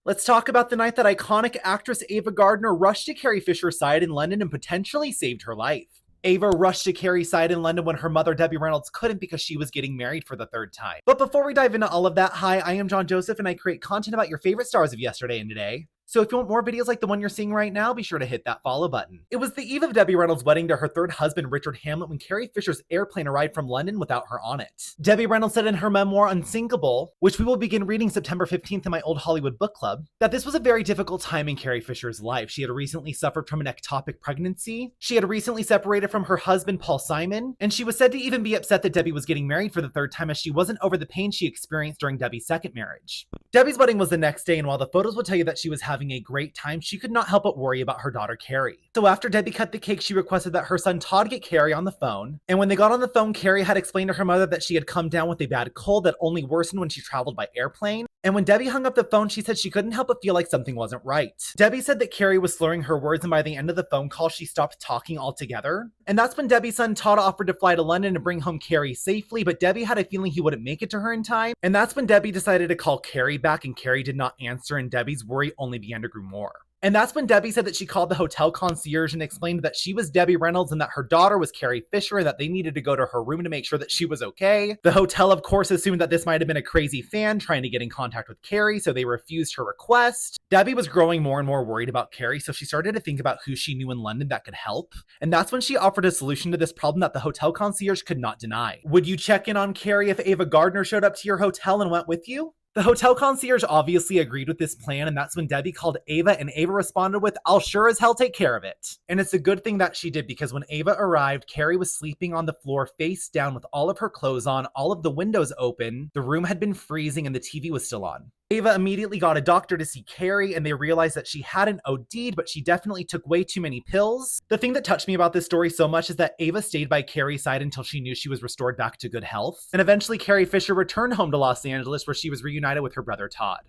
Let's talk about the night that iconic actress Ava Gardner rushed to Carrie Fisher's side in London and potentially saved her life. Ava rushed to Carrie's side in London when her mother, Debbie Reynolds, couldn't because she was getting married for the third time. But before we dive into all of that, hi, I am John Joseph and I create content about your favorite stars of yesterday and today. So if you want more videos like the one you're seeing right now, be sure to hit that follow button. It was the eve of Debbie Reynolds' wedding to her third husband, Richard Hamlet, when Carrie Fisher's airplane arrived from London without her on it. Debbie Reynolds said in her memoir, Unsinkable, which we will begin reading September 15th in my Old Hollywood book club, that this was a very difficult time in Carrie Fisher's life. She had recently suffered from an ectopic pregnancy, she had recently separated from her husband, Paul Simon, and she was said to even be upset that Debbie was getting married for the third time as she wasn't over the pain she experienced during Debbie's second marriage. Debbie's wedding was the next day, and while the photos would tell you that she was having a great time, she could not help but worry about her daughter Carrie. So after Debbie cut the cake, she requested that her son Todd get Carrie on the phone. And when they got on the phone, Carrie had explained to her mother that she had come down with a bad cold that only worsened when she traveled by airplane. And when Debbie hung up the phone, she said she couldn't help but feel like something wasn't right. Debbie said that Carrie was slurring her words, and by the end of the phone call, she stopped talking altogether. And that's when Debbie's son Todd offered to fly to London and bring home Carrie safely, but Debbie had a feeling he wouldn't make it to her in time. And that's when Debbie decided to call Carrie back, and Carrie did not answer, and Debbie's worry only began to grow more. And that's when Debbie said that she called the hotel concierge and explained that she was Debbie Reynolds and that her daughter was Carrie Fisher and that they needed to go to her room to make sure that she was okay. The hotel, of course, assumed that this might have been a crazy fan trying to get in contact with Carrie, so they refused her request. Debbie was growing more and more worried about Carrie, so she started to think about who she knew in London that could help. And that's when she offered a solution to this problem that the hotel concierge could not deny. Would you check in on Carrie if Ava Gardner showed up to your hotel and went with you? The hotel concierge obviously agreed with this plan, and that's when Debbie called Ava, and Ava responded with, I'll sure as hell take care of it. And it's a good thing that she did, because when Ava arrived, Carrie was sleeping on the floor face down with all of her clothes on, all of the windows open, the room had been freezing, and the TV was still on. Ava immediately got a doctor to see Carrie, and they realized that she hadn't OD'd, but she definitely took way too many pills. The thing that touched me about this story so much is that Ava stayed by Carrie's side until she knew she was restored back to good health. And eventually Carrie Fisher returned home to Los Angeles, where she was reunited with her brother Todd.